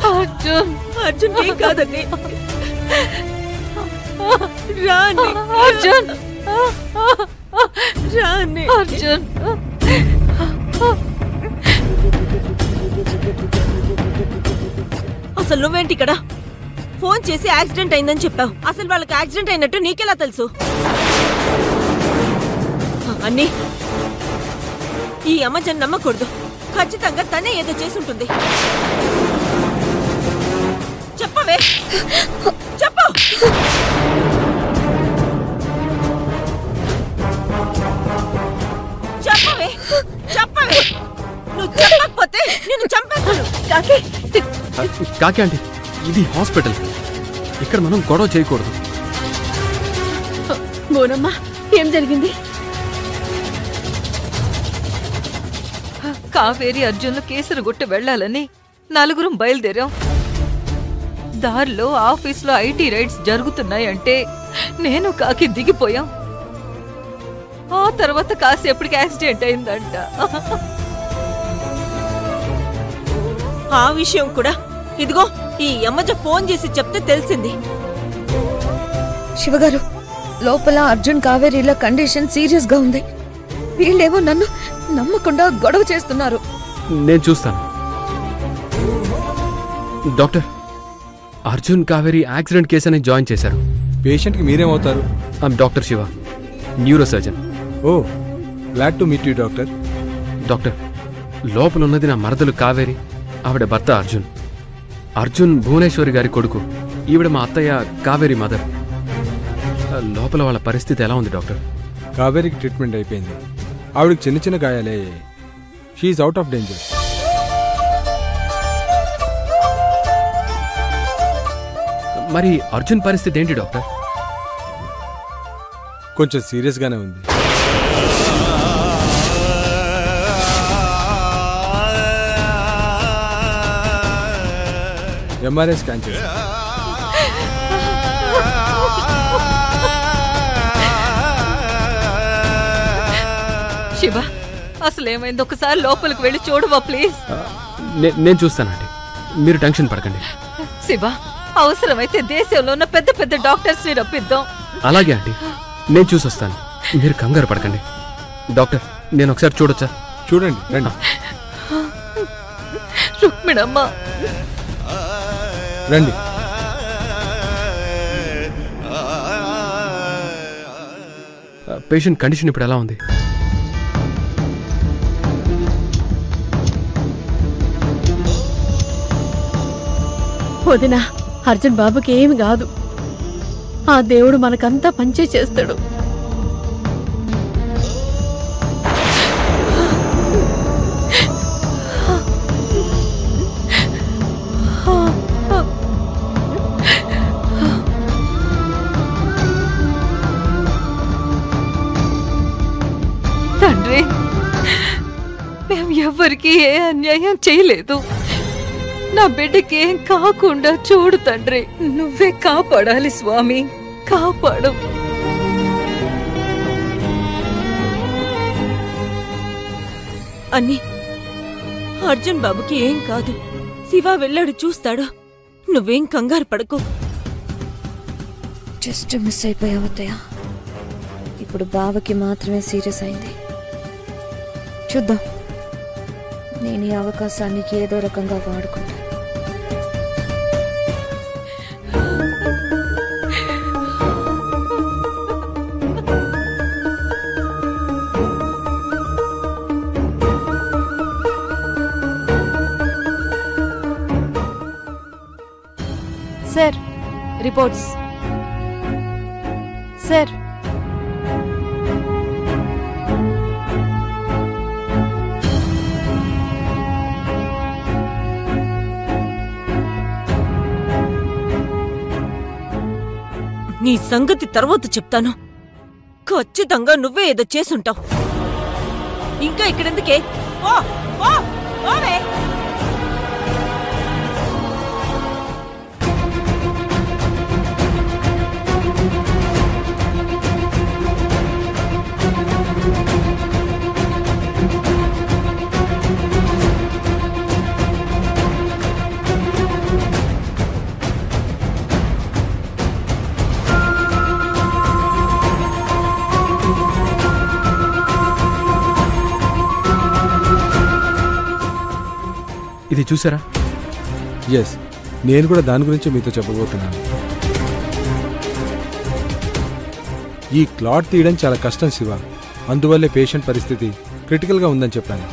అర్జున్ అర్జున్ ఏం కాదండి. రాని అర్జున్ రాని అర్జున్ అసలు నువ్వేంటి ఇక్కడ? ఫోన్ చేసి యాక్సిడెంట్ అయిందని చెప్పావు. అసలు వాళ్ళకి యాక్సిడెంట్ అయినట్టు నీకెలా తెలుసు? అన్నీ ఈ అమ్మజన్ నమ్మకూడదు. ఖచ్చితంగా తనే ఏదో చేసుంటుంది. చెప్పవే, చెప్పు. చెప్పవే, చెప్పవే. నువ్వు చెప్పకపోతే నేను చంపేస్తాను. కాకి ఆంటీ, ఇది హాస్పిటల్. ఇక్కడ మనం గొడవ చేయకూడదు. మోనమ్మ, ఏం జరిగింది? కావేరి అర్జున్లు కేసరగుట్ట వెళ్లాలని నలుగురం బయలుదేరాం. దారిలో ఆఫీస్లో ఐటీ రైడ్స్ జరుగుతున్నాయంటే నేను కాకి దిగిపోయాం. ఆ తర్వాత కాసేపటికి యాక్సిడెంట్ అయిందంట. ఆ విషయం కూడా ఇదిగో ఈ యమజ ఫోన్ చేసి చెప్తే తెలిసింది. శివగారు, లోపల అర్జున్ కావేరీల కండిషన్ సీరియస్ గా ఉంది. వీళ్ళేమో నన్ను నమ్మకుండా గొడవ చేస్తున్నారు. నేను చూస్తాను. Doctor, Arjun Kaveri accident case అని జాయిన్ చేశారు. పేషెంట్కి మీరేమవుతారు? Doctor Shiva, neuro surgeon. Oh, glad to meet you doctor. Doctor, లోపల ఉన్నది నా మరదలు కావేరి, ఆవిడ భర్త అర్జున్. అర్జున్ భువనేశ్వరి గారి కొడుకు, ఈవిడ మా అత్తయ్య కావేరి మదర్. లోపల వాళ్ళ పరిస్థితి ఎలా ఉంది డాక్టర్? కావేరికి ట్రీట్మెంట్ అయిపోయింది. ఆవిడకి చిన్న చిన్న గాయాలే. She's out of danger. మరి అర్జున్ పరిస్థితి ఏంటి డాక్టర్? కొంచెం సీరియస్గానే ఉంది. ఎంఆర్ఐ స్కాన్ చేసి శివ, అసలు ఏమైంది? ఒకసారి లోపలికి వెళ్ళి చూడవా ప్లీజ్? నేను చూస్తానండి, మీరు టెన్షన్ పడకండి. శివ, అవసరమైతే దేశంలో ఉన్న పెద్ద పెద్ద డాక్టర్స్ ని రప్పిద్దాం. అలాగే ఆంటీ, నేను చూసొస్తాను, మీరు కంగారు పడకండి. డాక్టర్, నేను ఒకసారి చూడొచ్చా? చూడండి, రండి. రుక్మిణమ్మ, రండి. పేషెంట్ కండిషన్ ఇప్పుడు ఎలా ఉంది? వదినా, అర్జున్ బాబుకి ఏమి కాదు. ఆ దేవుడు మనకంతా పంచే చేస్తాడు. తండ్రి, మేము ఎవ్వరికి ఏ అన్యాయం చేయలేదు. నా బిడ్డకి ఏం కాకుండా చూడు తండ్రి. నువ్వే కాపాడాలి స్వామి, కాపాడు. అన్నీ అర్జున్ బాబుకి ఏం కాదు. శివ వెళ్ళాడు, చూస్తాడు. నువ్వేం కంగారు పడకు. జస్ట్ మిస్ అయిపోయావత్తయ్య. ఇప్పుడు బావకి మాత్రమే సీరియస్ అయింది. చూద్దాం, నేను ఈ అవకాశాన్ని ఏదో రకంగా వాడుకుంటాను. Sir, reports. సార్, నీ సంగతి తర్వాత చెప్తాను. ఖచ్చితంగా నువ్వే ఏదో చేసుంటావు. ఇంకా ఇక్కడెందుకే? ఓ ఓ ఓవే. ఇది చూసారా? ఎస్, నేను కూడా దాని గురించి మీతో చెప్పబోతున్నాను. ఈ క్లాట్ తీయడం చాలా కష్టం శివ. అందువల్లే పేషెంట్ పరిస్థితి క్రిటికల్గా ఉందని చెప్పాను.